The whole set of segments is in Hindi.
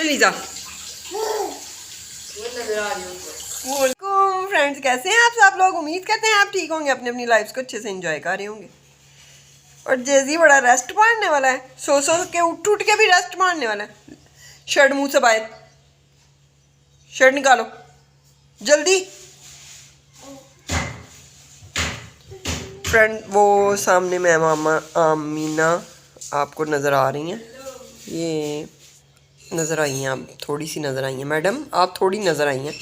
लीजा। फ्रेंड्स कैसे हैं आप सब लोग? उम्मीद करते हैं आप ठीक होंगे, अपनी अपनी लाइफ को अच्छे से एंजॉय कर रहे होंगे। और जेजी बड़ा रेस्ट मारने वाला है, सो के उठ के भी रेस्ट मारने वाला है। शर्ट मुंह से बाहर, शर्ट निकालो जल्दी। फ्रेंड वो सामने मैम आमीना आपको नज़र आ रही हैं, ये नज़र आई हैं, आप थोड़ी सी नज़र आई हैं मैडम, आप थोड़ी नज़र आई हैं,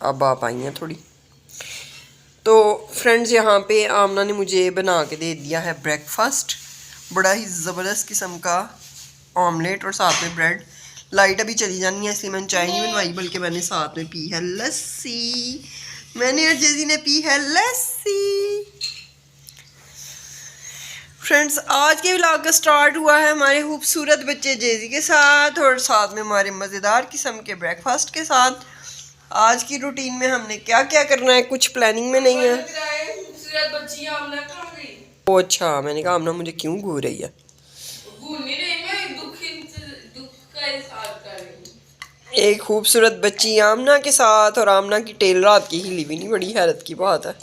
अब आप आई हैं थोड़ी। तो फ्रेंड्स यहाँ पे आमना ने मुझे बना के दे दिया है ब्रेकफास्ट, बड़ा ही ज़बरदस्त किस्म का ऑमलेट और साथ में ब्रेड। लाइट अभी चली जानी है इसलिए मैंने चाय नहीं बनवाई, बल्कि मैंने साथ में पी है लस्सी। मैंने और जेजी ने पी है लस्सी। फ्रेंड्स आज के व्लॉग का स्टार्ट हुआ है हमारे खूबसूरत बच्चे जेजी के साथ और साथ में हमारे मज़ेदार किस्म के ब्रेकफास्ट के साथ। आज की रूटीन में हमने क्या क्या करना है कुछ प्लानिंग में नहीं है। ओ अच्छा, मैंने कहा आमना मुझे क्यों घूर रही है। एक खूबसूरत बच्ची आमना के साथ, और आमना की टेल रात की हिली भी नहीं, बड़ी हैरत की बात है।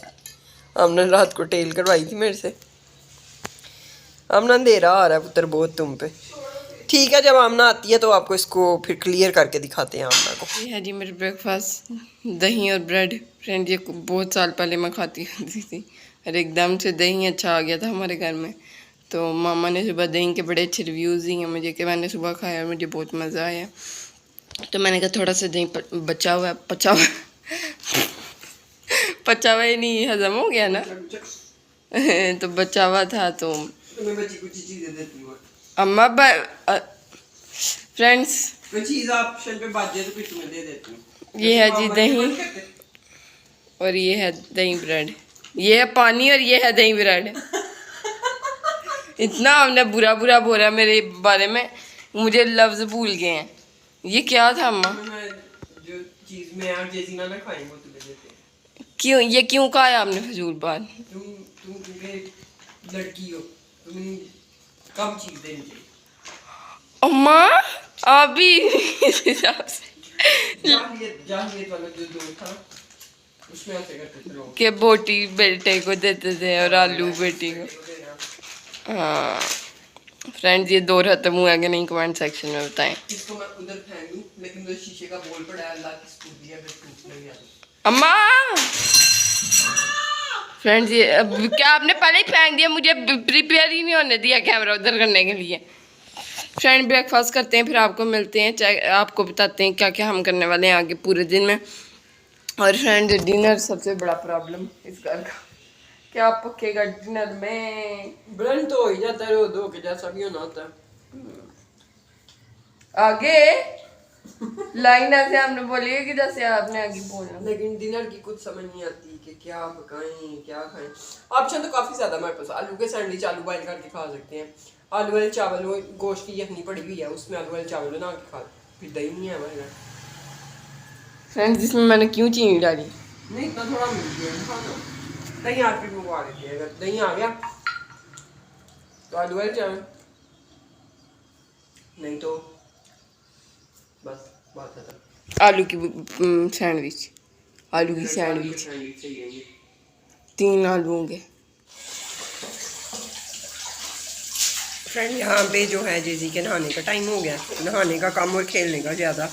आमना रात को टेल करवाई थी मेरे से। आमना अंधेरा आ रहा है पुत्र बहुत तुम पे। ठीक है, जब आमना आती है तो आपको इसको फिर क्लियर करके दिखाते हैं आमना को। ये है जी मेरे ब्रेकफास्ट, दही और ब्रेड। फ्रेंड ये बहुत साल पहले मैं खाती थी और एकदम से दही अच्छा आ गया था हमारे घर में। तो मामा ने सुबह दही के बड़े अच्छे रिव्यूज़ दिए मुझे कि मैंने सुबह खाया और मुझे बहुत मज़ा आया। तो मैंने कहा थोड़ा सा दही बचा हुआ पचा हुआ ही नहीं, हजम हो गया ना तो बचा हुआ था तो अम्मा फ्रेंड्स चीज़ आप पे बाजे तो फिर तुम्हें दे देती हूँ। ये है जी दही और ये है दही ब्रेड, ये है पानी और ये है दही ब्रेड। इतना हमने बुरा बुरा बोला मेरे बारे में, मुझे लफ्ज भूल गए हैं। ये क्या था अम्मा? जो चीज मैं और जेसीना ना खाएं वो तुम्हें देते हैं। क्यों ये क्यों कहा है आपने फजूल बात? तुम क्योंकि लड़की हो, तुम कम चीज देनी चाहिए। अम्मा आप भी इस हिसाब से जाहिलियत वाला जो दौर था उसमें ऐसे करते थे लोग के बोटी बेटे को देते थे और आलू बेटी को। हाँ फ्रेंड्स ये दौर खत्म हुआ कि नहीं कमेंट सेक्शन में बताएं। इसको मैं उधर फेंक दूं, लेकिन वो शीशे का बोल पड़ा है, अल्लाह की स्कूल दिया फिर टूट नहीं आता। अम्मा फ्रेंड्स ये क्या आपने पहले ही फेंक दिया, मुझे प्रिपेयर ही नहीं होने दिया कैमरा उधर करने के लिए। फ्रेंड ब्रेकफास्ट करते हैं फिर आपको मिलते हैं, चाहे आपको बताते हैं क्या क्या हम करने वाले हैं आगे पूरे दिन में। और फ्रेंड डिनर सबसे बड़ा प्रॉब्लम इस घर का, क्या पकेगा डिनर में? ब्रेड तो हो ही जाता है, वो दो के जैसा भी होना होता है। आगे लाइन ऐसे हमने बोली है कि जैसे आपने आगे बोलना, लेकिन डिनर की कुछ समझ नहीं आती कि क्या पकाएं क्या खाएं। ऑप्शन तो काफ़ी ज़्यादा हमारे पास। आलू के सैंडविच आलू बॉयल करके खा सकते हैं, आलू वाले चावल वो गोश्त की यखनी पड़ी हुई है उसमें आलू वाले चावल बना के खा, फिर दही नहीं है हमारे घर। फ्रेंड्स जिसमें मैंने क्यों चीनी डाली? नहीं इतना थोड़ा मिल गया, दही आप भी मंगवा लेते हैं, अगर दही आ गया तो आलू वाले चावल, नहीं तो बस बात खत्म। आलू की सैंडविच, आलू की सैंडविच 3 आलू होंगे। फ्रेंड यहाँ पे जो है जेजी के नहाने का टाइम हो गया, नहाने का कम और खेलने का ज़्यादा।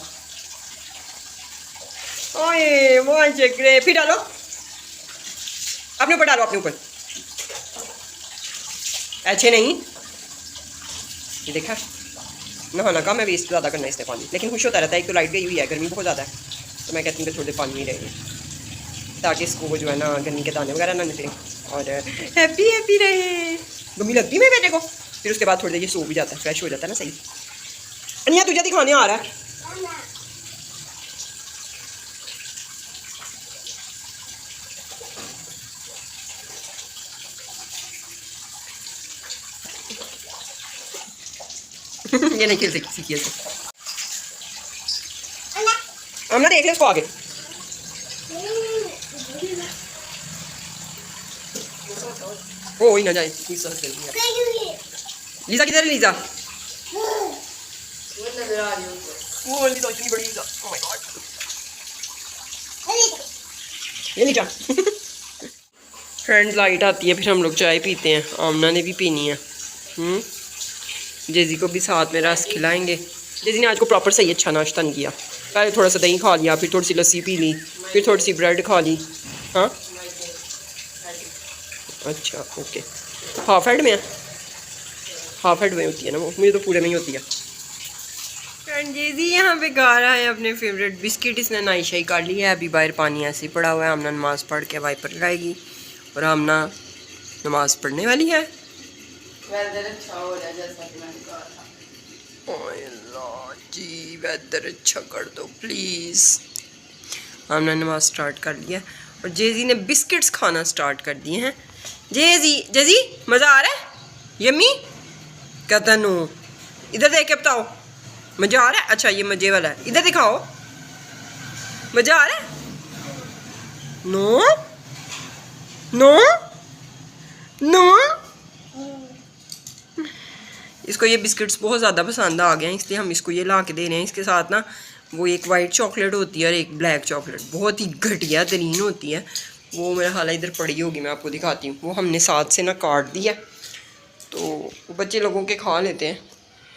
ओए वो चक्रे फिर डालो अपने ऊपर, डालो अपने ऊपर, अच्छे नहीं। ये देखा नहाना कम है, वेस्ट ज़्यादा करना इससे पानी, लेकिन खुश होता रहता है। एक तो लाइट गई हुई है, गर्मी बहुत ज़्यादा है, तो मैं कहती हूँ कि थोड़े पानी ही रहेंगे ताकि इसको वो जो है ना गर्मी के दाने वगैरह ना निकले और हैप्पी हैप्पी रहे। गमी लगती है मेरे बेटे को, फिर उसके बाद थोड़ी देर ये सो भी जाता है, फ्रेश हो जाता है ना। सही अनिया तुझे दिखाने आ रहा है। ये नहीं खेल सीखिए हमने देख लिया इसको आगे। ओ ही ना जाए लीजा किधर है लीजा? नजर आ रही हूँ। वो वाली तो इतनी बड़ी ओह माय गॉड ये लीजिए फ्रेंड्स लाइट आती है फिर हम लोग चाय पीते हैं आमना ने भी पीनी है जेजी को भी साथ में रस खिलाएंगे जेजी ने आज को प्रॉपर सही अच्छा नाश्ता नहीं किया पहले थोड़ा सा दही खा लिया फिर थोड़ी सी लस्सी पी ली फिर थोड़ी सी ब्रेड खा ली हाँ अच्छा ओके हाफ हेड में है हाफ हेड में होती है ना वो मुझे तो पूरे में ही होती है फ्रेंड जेजी यहाँ पे गा रहा है अपने फेवरेट बिस्किट इसने नाई शाई काट ली है अभी बाहर पानी ऐसे ही पड़ा हुआ है आमना नमाज पढ़ के वाइपर लगाएगी और आमना नमाज पढ़ने वाली है वेदर अच्छा हो रहा है जैसा कि मैंने कहा था। ओए अल्लाह जी वेदर अच्छा कर दो प्लीज़ हमने नमाज स्टार्ट कर लिया और जेजी ने बिस्किट्स खाना स्टार्ट कर दिए हैं जेजी जेजी मज़ा आ रहा है यम्मी कहता नो इधर देख के बताओ मज़ा आ रहा है अच्छा ये मज़े वाला है इधर दिखाओ मज़ा आ रहा है नो नो नो इसको ये बिस्किट्स बहुत ज़्यादा पसंद आ गए हैं इसलिए हम इसको ये ला के दे रहे हैं इसके साथ ना वो एक वाइट चॉकलेट होती है और एक ब्लैक चॉकलेट बहुत ही घटिया तरीन होती है वो मेरा हाल इधर पड़ी होगी मैं आपको दिखाती हूँ वो हमने साथ से ना काट दिया तो बच्चे लोगों के खा लेते हैं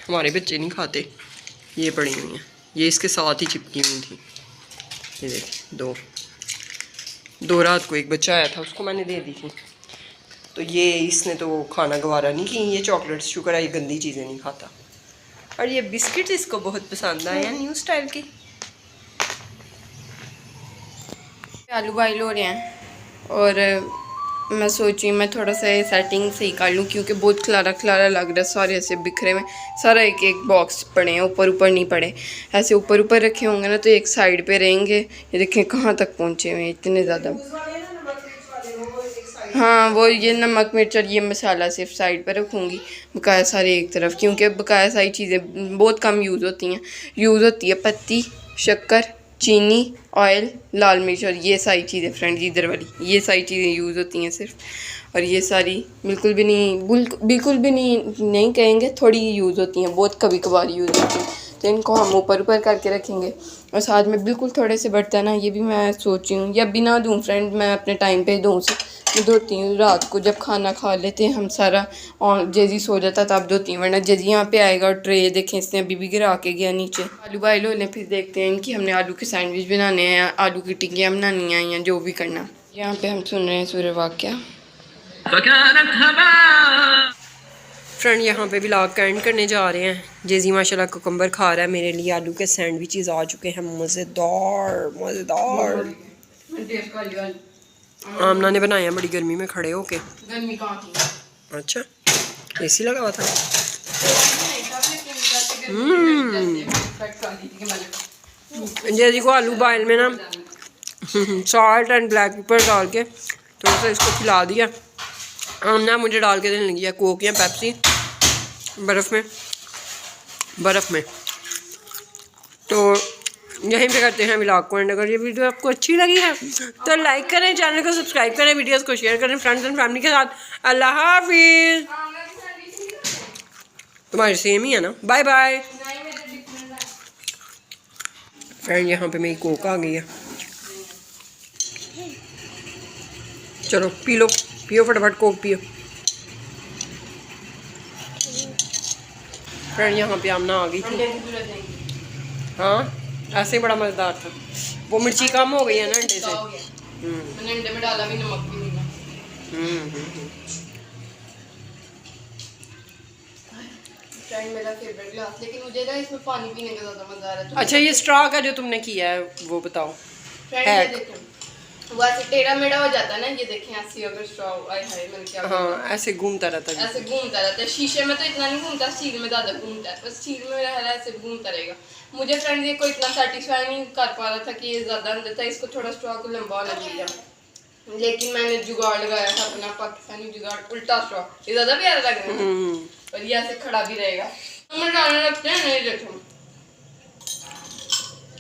हमारे बच्चे नहीं खाते ये पड़ी हुई हैं ये इसके साथ ही चिपकी हुई थी ये देखिए दो रात को एक बच्चा आया था उसको मैंने दे दी थी तो ये इसने तो खाना गवारा नहीं की ये चॉकलेट्स शुक्र है ये गंदी चीज़ें नहीं खाता और ये बिस्किट्स इसको बहुत पसंद आए हैं न्यू स्टाइल के आलू बॉयल हो रहे हैं और मैं सोची मैं थोड़ा सा सेटिंग सही कर लूँ क्योंकि बहुत खलारा खलारा लग रहा है सारे ऐसे बिखरे में सारा एक एक बॉक्स पड़े हैं ऊपर ऊपर नहीं पड़े ऐसे ऊपर ऊपर रखे होंगे ना तो एक साइड पे रहेंगे ये देखें कहाँ तक पहुँचे हुए इतने ज़्यादा हाँ वो ये नमक मिर्च और ये मसाला सिर्फ साइड पर रखूँगी बकाया सारे एक तरफ क्योंकि बकाया सारी चीज़ें बहुत कम यूज़ होती है पत्ती शक्कर चीनी ऑयल लाल मिर्च और ये सारी चीज़ें फ्रेंड्स इधर वाली ये सारी चीज़ें यूज़ होती हैं सिर्फ और ये सारी बिल्कुल भी नहीं कहेंगे थोड़ी यूज़ होती हैं बहुत कभी कभार यूज़ होती हैं तो इनको हम ऊपर ऊपर करके रखेंगे और साथ में बिल्कुल थोड़े से बर्तन है ये भी मैं सोची हूँ या बिना दूँ फ्रेंड मैं अपने टाइम पे दूँ से मैं धोती हूँ रात को जब खाना खा लेते हैं हम सारा और जेजी सो जाता तब धोती हूँ वरना जेजी यहाँ पे आएगा और ट्रे देखें इसने अभी भी गिरा के गया नीचे आलू बॉयल होने फिर देखते हैं इनकी हमने आलू के सैंडविच बनाने हैं आलू की टिक्कियाँ बनानी हैं या जो भी करना यहाँ पे हम सुन रहे हैं सूर्य वाक़या फ्रेंड यहाँ पे व्लॉग का एंड करने जा रहे हैं जेजी माशाल्लाह कुकम्बर खा रहा है मेरे लिए आलू के सैंडविचेस आ चुके हैं मज़ेदार आमना ने बनाया बड़ी गर्मी में खड़े होके गर्मी कहाँ थी अच्छा एसी लगा हुआ था जेजी को आलू बॉयल में ना सॉल्ट एंड ब्लैक पेपर डाल के थोड़ा सा इसको खिला दिया आमना मुझे डाल के देने लगी है कोक या पेप्सी बर्फ़ में तो यहीं पे करते हैं व्लॉग को एंड अगर ये वीडियो आपको अच्छी लगी है तो लाइक करें चैनल को सब्सक्राइब करें वीडियोस को शेयर करें फ्रेंड्स एंड फैमिली के साथ अल्लाह हाफिज़ तुम्हारी सेम ही है ना बाय बाय फ्रेंड यहाँ पे मेरी कोक आ गई है चलो पियो फटाफट कोक पियो फ्रेंड यहाँ पे आमना आ गई थी हाँ ऐसे ही बड़ा मज़ेदार था वो मिर्ची कम हो गई है ना अंडे से मैंने अंडे में डाला भी नमक भी नहीं फ्रेंड मेरा फेवरेट ग्लास लेकिन मुझे ना इसमें पानी पीने का ज़्यादा मज़ा आ रहा है अच्छा ये स्ट्रॉ का जो तुमने किया है वो बताओ फ्रेंड ये देखें वो ऐसे टेढ़ा मेढ़ा हो जाता है ना ये देखें ऐसे अगर स्ट्रॉ आए हाय मैंने क्या हाँ ऐसे घूमता रहता है ऐसे घूमता रहता है शीशे में तो इतना नहीं घूमता स्टील में ज़्यादा घूमता है बस स्टील में मेरा है ऐसे घूमता रहेगा मुझे फ्रेंड ये कोई इतना सेटिस्फाई नहीं कर पा रहा था कि ये ज़्यादा अंदर था इसको थोड़ा स्ट्रॉ को लंबा होना चाहिए लेकिन मैंने जुगाड़ लगाया था अपना पाकिस्तानी जुगाड़ उल्टा स्ट्रॉ ये ज़्यादा प्यारा लग रहा है और ये ऐसे खड़ा भी रहेगा मुँह में डालने लगते हैं नहीं देखो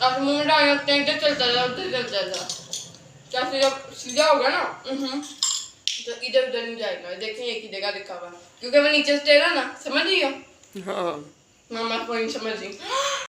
आप मुँह में डालने लगते हैं इधर चलता जा उधर चलता जा जैसे जब सीधा होगा ना तो इधर उधर नहीं जाएगा देखें एक ही जगह लिखा हुआ क्योंकि मैं नीचे से टेढ़ा ना समझ रही हो हाँ मामा कोई समझ रही